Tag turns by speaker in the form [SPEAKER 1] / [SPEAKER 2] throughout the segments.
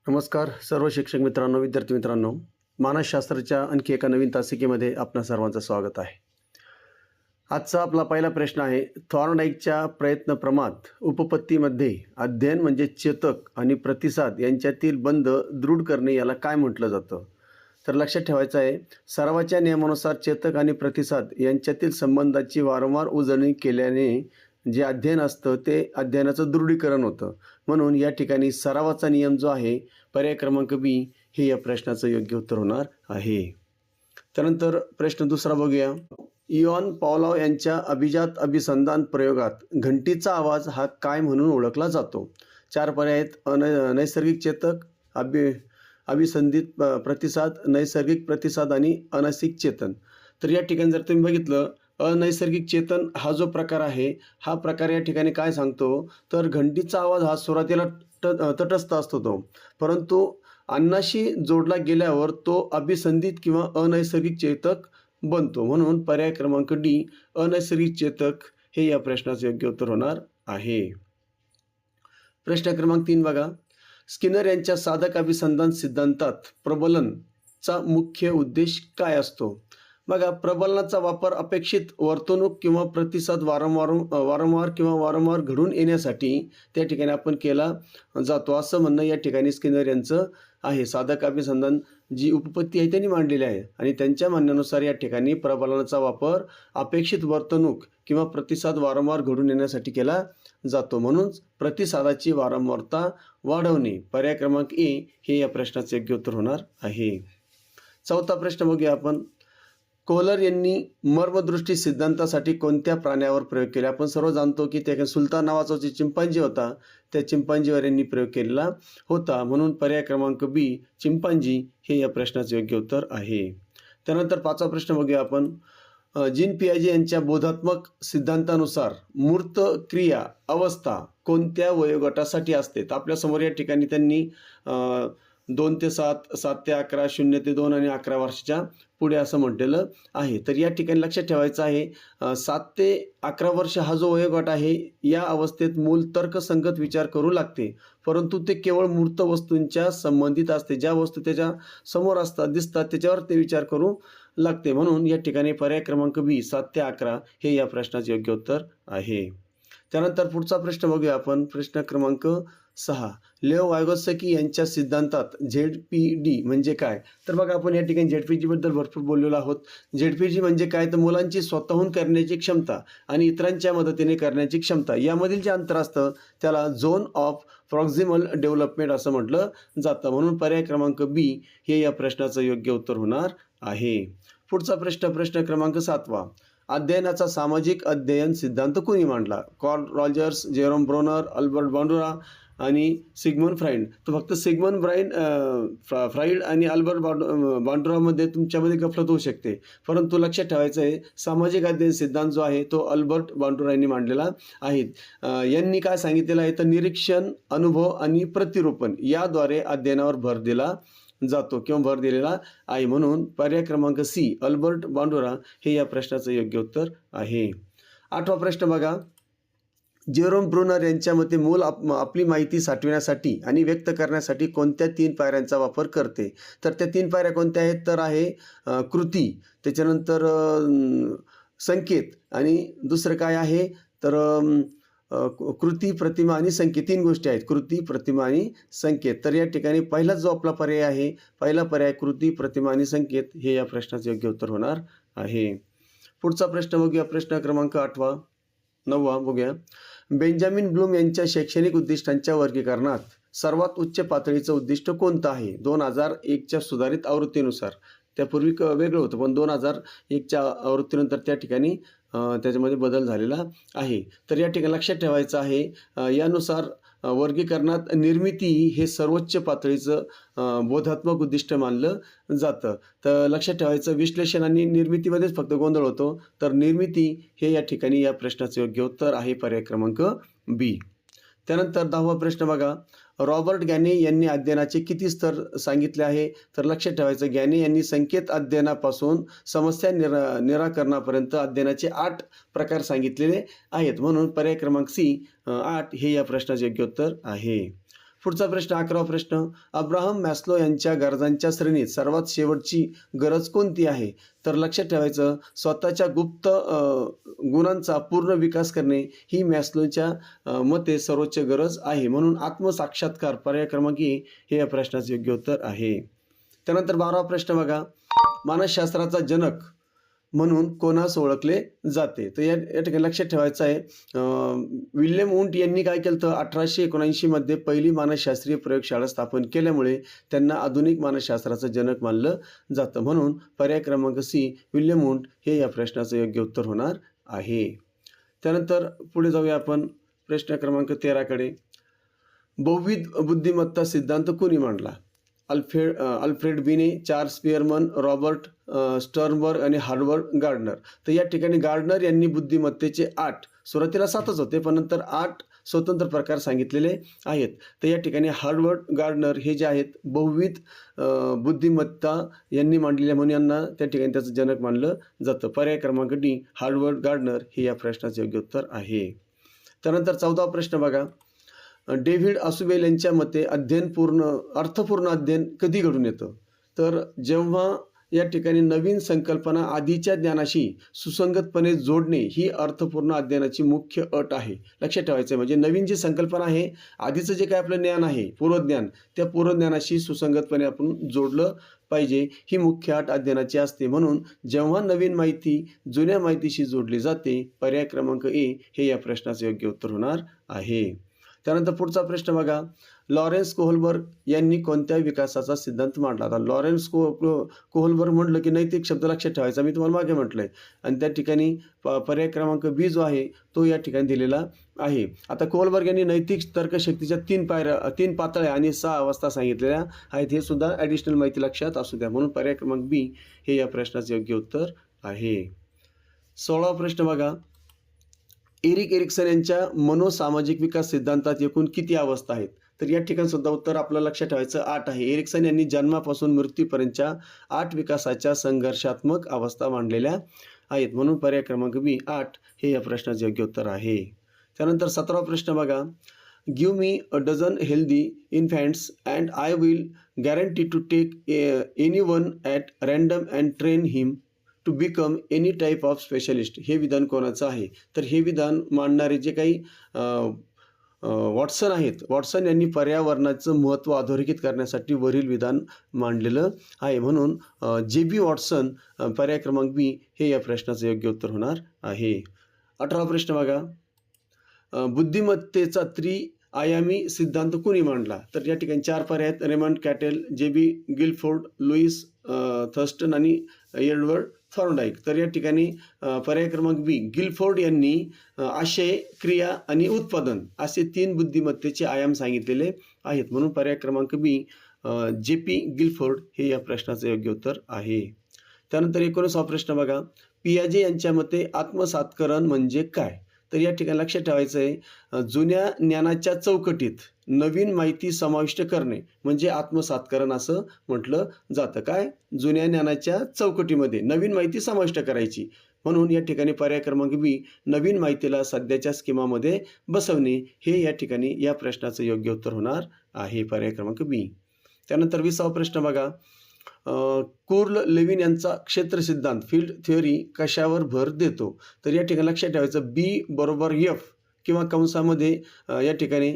[SPEAKER 1] नमस्कार सर्व शिक्षक मित्रांनो, विद्यार्थी मित्रांनो. मानसशास्त्राच्या आणखी एका नवीन तासिकेमध्ये आपणा सर्वांचं स्वागत आहे. आजचा आपला पहिला प्रश्न आहे, थॉर्नडाईकच्या प्रयत्न प्रमाद उपपत्तीमध्ये अध्ययन म्हणजे चेतक आणि प्रतिसाद यांच्यातील बंध दृढ करणे याला काय म्हटलं जातं? तर लक्षात ठेवायचं आहे, सरावाच्या नियमानुसार चेतक आणि प्रतिसाद यांच्यातील संबंधाची वारंवार उजळणी केल्याने जे अध्ययन असतं ते अध्ययनाचं दृढीकरण होतं. म्हणून या ठिकाणी सरावाचा नियम जो आहे, पर्याय क्रमांक बी हे या प्रश्नाचं योग्य उत्तर होणार आहे. त्यानंतर प्रश्न दुसरा बघूया. इयॉन पॉवलॉव यांच्या अभिजात अभिसंधान प्रयोगात घंटीचा आवाज हा काय म्हणून ओळखला जातो? 4 पर्याय आहेत. नैसर्गिक चेतक, अभिसंधित प्रतिसाद, नैसर्गिक प्रतिसाद आणि अनैसर्गिक चेतन. तर या ठिकाणी जर तुम्ही बघितलं, अनैसर्गिक चेतन हा जो प्रकार आहे, हा प्रकार या ठिकाणी काय सांगतो, तर घंटीचा आवाज हा सुरुवातीला तटस्थ असतो तो, परंतु अन्नाशी जोडला गेल्यावर तो अभिसंधित किंवा अनैसर्गिक चेतक बनतो. म्हणून पर्याय क्रमांक डी अनैसर्गिक चेतक हे या प्रश्नाचं योग्य उत्तर होणार आहे. प्रश्न क्रमांक 3 बघा. स्किनर यांच्या साधक अभिसंधान सिद्धांतात प्रबलनचा मुख्य उद्देश काय असतो? बघा, प्रबलनाचा वापर अपेक्षित वर्तणूक किंवा प्रतिसाद वारंवार घडून येण्यासाठी त्या ठिकाणी आपण केला जातो, असं म्हणणं या ठिकाणी स्किनर यांचं आहे. साधक अभिसंधान जी उपपत्ती आहे त्यांनी मांडलेली आहे आणि त्यांच्या म्हणण्यानुसार या ठिकाणी प्रबलनाचा वापर अपेक्षित वर्तणूक किंवा प्रतिसाद वारंवार घडून येण्यासाठी केला जातो. म्हणून प्रतिसादाची वारंवारता वाढवणे, पर्याय क्रमांक ए हे या प्रश्नाचे योग्य उत्तर होणार आहे. चौथा प्रश्न बघूया आपण. कोहलर यांनी मर्मदृष्टी सिद्धांतासाठी कोणत्या प्राण्यावर प्रयोग केले? आपण सर्व जाणतो की त्या सुलतान नावाचा जो चिंपांजी होता, त्या चिंपांजीवर यांनी प्रयोग केलेला होता. म्हणून पर्याय क्रमांक बी चिंपांजी हे या प्रश्नाचे योग्य उत्तर आहे. त्यानंतर 5वा प्रश्न बघूया आपण. जीन पियाजे यांच्या बोधात्मक सिद्धांतानुसार मूर्त क्रिया अवस्था कोणत्या वयोगटासाठी असते? तर आपल्यासमोर या ठिकाणी त्यांनी 2 ते 7, 7 ते 11, 0 ते 2 आणि 11 वर्षाच्या पुढे असं म्हटलेलं आहे. तर या ठिकाणी लक्षात ठेवायचं आहे, 7 ते 11 वर्ष हा जो वयोगट आहे, या अवस्थेत मूल तर्कसंगत विचार करू लागते, परंतु ते केवळ मूर्त वस्तूंच्या संबंधित असते. ज्या वस्तू त्याच्या समोर दिसतात त्याच्यावर ते विचार करू लागते. म्हणून या ठिकाणी पर्याय क्रमांक बी 7 ते 11 हे या प्रश्नाचे योग्य उत्तर आहे. त्यानंतर पुढचा प्रश्न बघूया आपण. प्रश्न क्रमांक 6. लेओ वायगोत्स्की यांच्या सिद्धांतात ZPD म्हणजे काय? तर बघा, आपण या ठिकाणी ZPG बद्दल भरपूर बोललेलो आहोत. ZPG म्हणजे काय, तर मुलांची स्वतःहून करण्याची क्षमता आणि इतरांच्या मदतीने करण्याची क्षमता यामधील जे अंतर असतं त्याला झोन ऑफ प्रॉक्झिमल डेव्हलपमेंट असं म्हटलं जातं. म्हणून पर्याय क्रमांक बी हे या प्रश्नाचं योग्य उत्तर होणार आहे. पुढचा प्रश्न क्रमांक 7वा. अध्ययनाचा सामाजिक अध्ययन सिद्धांत कोणी मांडला? Carl Rogers, Jerome Bruner, Albert Bandura आणि सिग्मंड फ्राईड. तर फक्त सिग्मंड फ्राईड आणि अल्बर्ट बांडुरामध्ये तुमच्यामध्ये गफलत होऊ शकते, परंतु लक्षात ठेवायचं आहे, सामाजिक अध्ययन सिद्धांत जो आहे तो अल्बर्ट बांडुरा यांनी मांडलेला आहे. यांनी काय सांगितलेलं आहे, तर निरीक्षण, अनुभव आणि प्रतिरूपण याद्वारे अध्ययनावर भर दिला जातो किंवा भर दिलेला आहे. म्हणून पर्याय क्रमांक सी अल्बर्ट बांडुरा हे या प्रश्नाचं योग्य उत्तर आहे. 8वा प्रश्न बघा. जेरोम ब्रुनर यांच्या मते मूल आपली माहिती साठविण्यासाठी आणि व्यक्त करण्यासाठी कोणत्या 3 पायऱ्यांचा वापर करते? तर त्या 3 पायऱ्या कोणत्या आहेत? तर आहे कृती, त्याच्यानंतर संकेत आणि दुसरं काय आहे, तर कृती, प्रतिमा आणि संकेत. 3 गोष्टी आहेत, कृती, प्रतिमा आणि संकेत. तर या ठिकाणी पहिला जो आपला पर्याय आहे, पहिला पर्याय कृती, प्रतिमा आणि संकेत हे या प्रश्नाचे योग्य उत्तर होणार आहे. पुढचा प्रश्न बघूया. प्रश्न क्रमांक 9वा बघूया. बेंजामिन ब्लूम यांच्या शैक्षणिक उद्दिष्टांच्या वर्गीकरणात सर्वात उच्च पातळीचं उद्दिष्ट कोणतं आहे? 2001च्या सुधारित आवृत्तीनुसार. त्यापूर्वी वेगळं होतं, पण 2001च्या आवृत्तीनंतर त्या ठिकाणी त्याच्यामध्ये बदल झालेला आहे. तर या ठिकाणी लक्षात ठेवायचं आहे, यानुसार वर्गीकरणात निर्मिती हे सर्वोच्च पातळीचं बोधात्मक उद्दिष्ट मानलं जातं. तर लक्षात ठेवायचं, विश्लेषण आणि निर्मितीमध्येच फक्त गोंधळ होतो. तर निर्मिती हे या ठिकाणी या प्रश्नाचं योग्य उत्तर आहे, पर्याय क्रमांक बी. त्यानंतर 10वा प्रश्न बघा. रॉबर्ट गॅने यांनी अध्ययनाचे किती स्तर सांगितले आहे? तर लक्षात ठेवायचं, गॅने यांनी संकेत अध्ययनापासून समस्या निराकरणापर्यंत अध्ययनाचे 8 प्रकार सांगितलेले आहेत. म्हणून पर्याय क्रमांक सी 8 हे या प्रश्नाचे योग्य उत्तर आहे. पुढचा प्रश्न 11वा प्रश्न, अब्राहम मॅस्लो यांच्या गरजांच्या श्रेणीत सर्वात शेवटची गरज कोणती आहे? तर लक्षात ठेवायचं, स्वतःच्या गुप्त गुणांचा पूर्ण विकास करणे ही मॅस्लोच्या मते सर्वोच्च गरज आहे. म्हणून आत्मसाक्षात्कार पर्याय क्रमांक ए हे या प्रश्नाचे योग्य उत्तर आहे. त्यानंतर 12वा प्रश्न बघा, मानसशास्त्राचा जनक म्हणून कोणास ओळखले जाते? तर या ठिकाणी लक्षात ठेवायचं आहे, विल्यम वुंट यांनी काय केलं तर 1879 मध्ये पहिली मानसशास्त्रीय प्रयोगशाळा स्थापन केल्यामुळे त्यांना आधुनिक मानसशास्त्राचं जनक मानलं जातं. म्हणून पर्याय क्रमांक सी विल्यम वुंट हे या प्रश्नाचं योग्य उत्तर होणार आहे. त्यानंतर पुढे जाऊया आपण प्रश्न क्रमांक 13कडे. बहुविध बुद्धिमत्ता सिद्धांत कोणी मांडला? अल्फ्रेड बिने, चार्ल्स स्पिअरमन, रॉबर्ट स्टर्नबर्ग आणि हार्वर्ड गार्डनर. तर या ठिकाणी गार्डनर यांनी बुद्धिमत्तेचे 8, सुरुवातीला 7च होते पण नंतर 8 स्वतंत्र प्रकार सांगितलेले आहेत. तर या ठिकाणी हार्वर्ड गार्डनर हे जे आहेत बहुविध बुद्धिमत्ता यांनी मांडलेल्या म्हणून यांना त्या ठिकाणी त्याचं जनक मानलं जातं. पर्याय क्रमांक डी हार्वर्ड गार्डनर हे या प्रश्नाचे योग्य उत्तर आहे. त्यानंतर 14वा प्रश्न बघा, डेव्हिड असुबेल यांच्या मते अर्थपूर्ण अध्ययन कधी घडून येतं? तर जेव्हा या ठिकाणी नवीन संकल्पना आधीच्या ज्ञानाशी सुसंगतपणे जोडणे ही अर्थपूर्ण अध्ययनाची मुख्य अट आहे. लक्षात ठेवायचं आहे, म्हणजे नवीन जी संकल्पना आहे, आधीचं जे काय आपलं ज्ञान आहे पूर्वज्ञान, त्या पूर्वज्ञानाशी सुसंगतपणे आपण जोडलं पाहिजे ही मुख्य अट अध्ययनाची असते. म्हणून जेव्हा नवीन माहिती जुन्या माहितीशी जोडली जाते, पर्याय क्रमांक ए हे या प्रश्नाचे योग्य उत्तर होणार आहे. त्यानंतर पुढचा प्रश्न बघा, लॉरेन्स कोहलबर्ग यांनी कोणत्या विकासाचा सिद्धांत मांडला? आता लॉरेन्स कोहलबर्ग म्हटलं की नैतिक शब्द लक्षात ठेवायचा, मी तुम्हाला मागे म्हटलंय, आणि त्या ठिकाणी पर्याय क्रमांक बी जो आहे तो या ठिकाणी दिलेला आहे. आता कोहलबर्ग यांनी नैतिक तर्कशक्तीच्या 3 पातळ्या आणि 6 अवस्था सांगितलेल्या आहेत. हे सुद्धा ॲडिशनल माहिती लक्षात असू द्या. म्हणून पर्याय क्रमांक बी हे या प्रश्नाचे योग्य उत्तर आहे. 16वा प्रश्न बघा, एरिक एरिक्सन यांच्या मनोसामाजिक विकास सिद्धांतात एकूण किती अवस्था आहेत? तर या ठिकाणी सुद्धा उत्तर आपलं लक्षात ठेवायचं 8 आहे. एरिक्सन यांनी जन्मापासून मृत्यूपर्यंतच्या 8 विकासाच्या संघर्षात्मक अवस्था मांडलेल्या आहेत. म्हणून पर्याय क्रमांक बी 8 हे या प्रश्नाचे योग्य उत्तर आहे. त्यानंतर 17वा प्रश्न बघा, give me a dozen healthy infants and I will guarantee to take any one at random and train him to become any type of specialist. हे विधान कोणाचं आहे? तर हे विधान मांडणारे जे काही वॉटसन आहेत, वॉटसन यांनी पर्यावरणाचं महत्त्व अधोरेखित करण्यासाठी वरील विधान मांडलेलं आहे. म्हणून जे.बी. वॉटसन पर्याय क्रमांक बी हे या प्रश्नाचं योग्य उत्तर होणार आहे. 18वा प्रश्न बघा, बुद्धिमत्तेचा त्रिआयामी सिद्धांत कोणी मांडला? तर या ठिकाणी 4 पर्याय आहेत, Raymond Cattell, JB. Guilford, Louis Thurstone आणि एडवर्ड थॉर्नडाईक. तर या ठिकाणी पर्याय क्रमांक बी गिलफोर्ड यांनी आशय, क्रिया आणि उत्पादन असे 3 बुद्धिमत्तेचे आयाम सांगितलेले आहेत. म्हणून पर्याय क्रमांक बी जे.पी. गिलफोर्ड हे या प्रश्नाचं योग्य उत्तर आहे. त्यानंतर 19वा प्रश्न बघा, पियाजे यांच्या मते आत्मसातकरण म्हणजे काय? तर या ठिकाणी लक्षात ठेवायचं आहे, जुन्या ज्ञानाच्या चौकटीत नवीन माहिती समाविष्ट करणे म्हणजे आत्मसातकरण असं म्हटलं जातं. काय? जुन्या ज्ञानाच्या चौकटीमध्ये नवीन माहिती समाविष्ट करायची. म्हणून या ठिकाणी पर्याय क्रमांक बी नवीन माहितीला सध्याच्या स्कीमामध्ये बसवणे हे या ठिकाणी या प्रश्नाचं योग्य उत्तर होणार आहे. पर्याय क्रमांक बी. त्यानंतर 20वा प्रश्न बघा, कुर्ल लेविन यांचा क्षेत्र सिद्धांत फील्ड थिअरी कशावर भर देतो? तर या ठिकाणी लक्षात ठेवायचं बी बरोबर एफ किंवा कंसामध्ये या ठिकाणी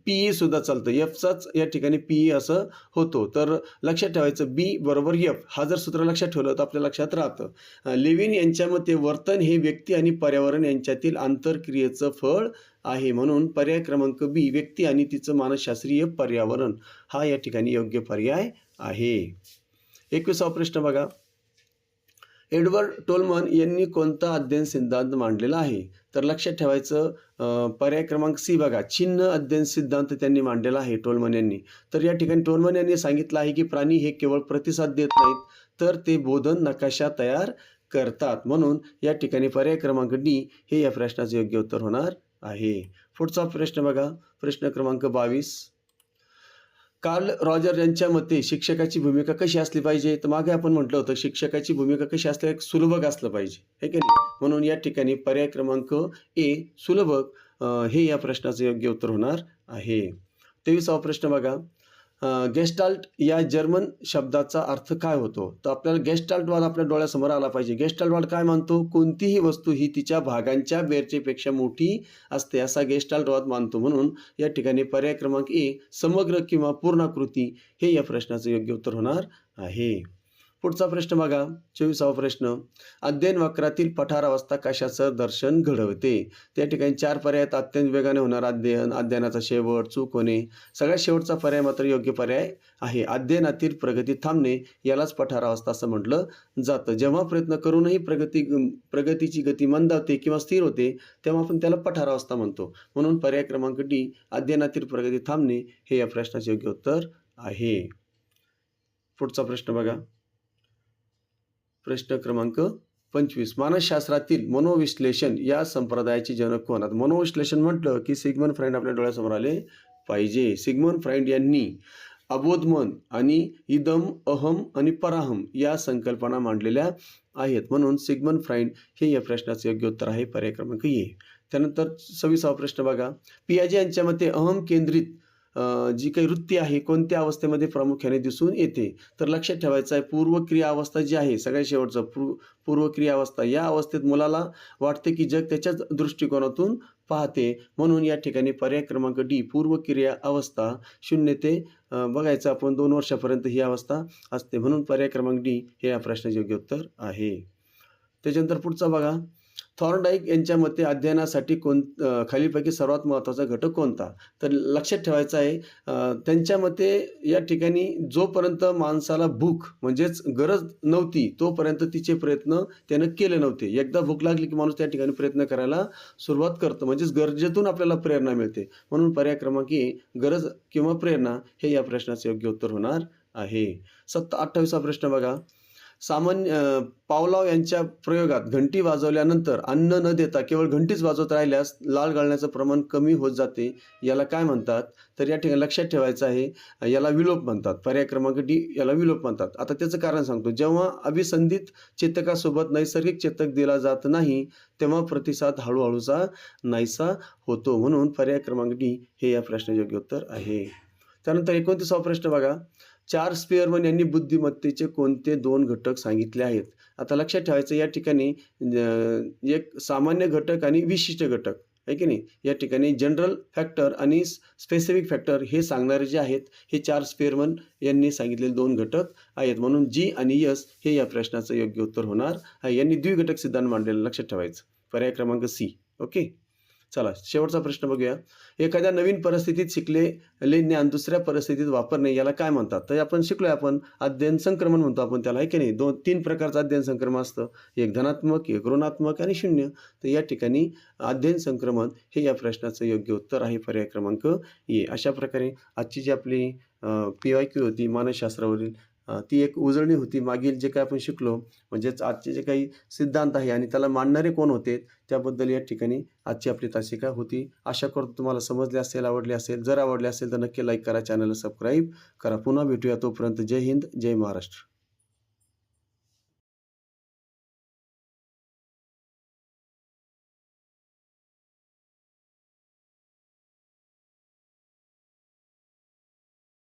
[SPEAKER 1] पीई सुद्धा चालतं, एफचाच या ठिकाणी पीई असं होतो. तर लक्षात ठेवायचं बी बरोबर एफ हा जर सूत्र लक्षात ठेवलं तर आपल्या लक्षात राहतं. लेविन यांच्या मते वर्तन हे व्यक्ती आणि पर्यावरण यांच्यातील आंतरक्रियेचं फळ आहे. म्हणून पर्याय क्रमांक बी व्यक्ती आणि तिचं मानसशास्त्रीय पर्यावरण हा या ठिकाणी योग्य पर्याय आहे. 21वा प्रश्न बघा, एडवर्ड टोलमन यांनी कोणता अध्ययन सिद्धांत मांडलेला आहे? तर लक्षात ठेवायचं पर्याय क्रमांक सी बघा, चिन्ह अध्ययन सिद्धांत त्यांनी मांडलेला आहे टोलमन यांनी. तर या ठिकाणी टोलमन यांनी सांगितलं आहे की प्राणी हे केवळ प्रतिसाद देत नाहीत तर ते बोधन नकाशा तयार करतात. म्हणून या ठिकाणी पर्याय क्रमांक डी हे या प्रश्नाचे योग्य उत्तर होणार आहे. पुढचा प्रश्न बघा, प्रश्न क्रमांक 22, कार्ल रॉजर यांच्या मते शिक्षकाची भूमिका कशी असली पाहिजे? तर मागे आपण म्हटलं होतं शिक्षकाची भूमिका कशी असली, एक सुलभक असलं पाहिजे, हे की नाही? म्हणून या ठिकाणी पर्याय क्रमांक ए सुलभक हे या प्रश्नाचं योग्य उत्तर होणार आहे. 23वा प्रश्न बघा. गेस्टाल्ट या जर्मन शब्दाचा अर्थ काय होतो? तर आपल्याला गेस्टाल्टवाद आपल्या डोळ्यासमोर आला पाहिजे. गेस्टाल्टवाद काय मानतो? कोणतीही वस्तू ही तिच्या भागांच्या बेरजेपेक्षा मोठी असते असा गेस्टाल्टवाद मानतो. म्हणून या ठिकाणी पर्याय क्रमांक ए समग्र किंवा पूर्णाकृती हे या प्रश्नाचं योग्य उत्तर होणार आहे. पुढचा प्रश्न बघा. 24वा प्रश्न. अध्ययन वक्रातील पठारावस्था कशाचं दर्शन घडवते? त्या ठिकाणी 4 पर्याय आहेत. अत्यंत वेगाने होणार अध्ययन, अध्ययनाचा शेवट, चूक होणे. सगळ्यात शेवटचा पर्याय मात्र योग्य पर्याय आहे. अध्ययनातील प्रगती थांबणे यालाच पठारावस्था असं म्हटलं जातं. जेव्हा प्रयत्न करूनही प्रगतीची गती मंदावते किंवा स्थिर होते तेव्हा आपण त्याला पठारावस्था म्हणतो. म्हणून पर्याय क्रमांक डी अध्ययनातील प्रगती थांबणे हे या प्रश्नाचे योग्य उत्तर आहे. पुढचा प्रश्न बघा. प्रश्न क्रमांक 25. मानसशास्त्रातील मनोविश्लेषण या संप्रदायाचे जनक कोण? आता मनोविश्लेषण म्हटलं की सिग्मंड फ्राइड आपल्या डोळ्यासमोर आले पाहिजे. सिग्मंड फ्राइड यांनी अबोध मन आणि इदम, अहम आणि पराहम या संकल्पना मांडलेल्या आहेत. म्हणून सिग्मंड फ्राइड हे या प्रश्नाचे योग्य उत्तर आहे. पर्याय क्रमांक ए. त्यानंतर 26वा प्रश्न बघा. पियाजे यांच्या मते अहम केंद्रित जी काही वृत्ती आहे कोणत्या अवस्थेमध्ये प्रामुख्याने दिसून येते? तर लक्षात ठेवायचं आहे पूर्वक्रिया अवस्था जी आहे सगळ्यात शेवटचं पूर्वक्रिया अवस्था या अवस्थेत मुलाला वाटते की जग त्याच्याच दृष्टिकोनातून पाहते. म्हणून या ठिकाणी पर्याय क्रमांक डी पूर्वक्रिया अवस्था 0 ते बघायचं आपण 2 वर्षापर्यंत ही अवस्था असते. म्हणून पर्याय क्रमांक डी हे या प्रश्नाचे योग्य उत्तर आहे. त्याच्यानंतर पुढचा बघा. थॉर्नडाईक यांच्या मते अध्ययनासाठी खालीलपैकी सर्वात महत्त्वाचा घटक कोणता? तर लक्षात ठेवायचं आहे त्यांच्या मते या ठिकाणी जोपर्यंत माणसाला भूक म्हणजेच गरज नव्हती तोपर्यंत तिचे प्रयत्न त्यानं केले नव्हते. एकदा भूक लागली की माणूस त्या ठिकाणी प्रयत्न करायला सुरुवात करतो. म्हणजेच गरजेतून आपल्याला प्रेरणा मिळते. म्हणून पर्याय क्रमांक ए गरज किंवा प्रेरणा हे या प्रश्नाचे योग्य उत्तर होणार आहे. 28वा प्रश्न बघा. पावलॉव यांच्या प्रयोगात घंटी वाजवल्यानंतर अन्न न देता केवळ घंटीच वाजवत राहिल्यास लाळ गळण्याचं प्रमाण कमी होत जाते. याला काय म्हणतात? तर या ठिकाणी लक्षात ठेवायचं आहे याला विलोप म्हणतात. पर्याय क्रमांक डी याला विलोप म्हणतात. आता त्याचं कारण सांगतो. जेव्हा अभिसंधित चेतकासोबत नैसर्गिक चेतक दिला जात नाही तेव्हा प्रतिसाद हळूहळूचा नाहीसा होतो. म्हणून पर्याय क्रमांक डी हे या प्रश्नाचे योग्य उत्तर आहे. त्यानंतर 29वा प्रश्न बघा. चार्ल्स स्पिअरमन यांनी बुद्धिमत्तेचे कोणते 2 घटक सांगितले आहेत? आता लक्षात ठेवायचं या ठिकाणी एक सामान्य घटक आणि विशिष्ट घटक आहे की नाही. या ठिकाणी जनरल फॅक्टर आणि स्पेसिफिक फॅक्टर हे सांगणारे जे आहेत हे चार्ल्स स्पिअरमन यांनी सांगितलेले 2 घटक आहेत. म्हणून जी आणि यस हे या प्रश्नाचं योग्य उत्तर होणार आहे. यांनी द्विघटक सिद्धांत मांडलेला लक्षात ठेवायचं. पर्याय क्रमांक सी. ओके. चला शेवटचा प्रश्न बघूया. एखाद्या नवीन परिस्थितीत शिकलेले ज्ञान दुसऱ्या परिस्थितीत वापरणे याला काय म्हणतात? तर आपण शिकलोय आपण अध्ययन संक्रमण म्हणतो आपण त्याला आहे की नाही. 3 प्रकारचं अध्ययन संक्रमण असतं. एक धनात्मक, एक ऋणात्मक आणि 0. तर या ठिकाणी अध्ययन संक्रमण हे या प्रश्नाचं योग्य उत्तर आहे. पर्याय क्रमांक ए. अशा प्रकारे आजची जी आपली PYQ होती मानसशास्त्रावरील ती एक उजळणी होती. मागील जे काही आपण शिकलो म्हणजेच आजचे जे काही सिद्धांत आहे आणि त्याला मांडणारे कोण होते त्याबद्दल या ठिकाणी आजची आपली तासिका होती. आशा करतो तुम्हाला समजले असेल, आवडले असेल. जर आवडले असेल तर नक्की लाईक करा, चॅनलला सबस्क्राईब करा. पुन्हा भेटूया. तोपर्यंत जय हिंद, जय महाराष्ट्र.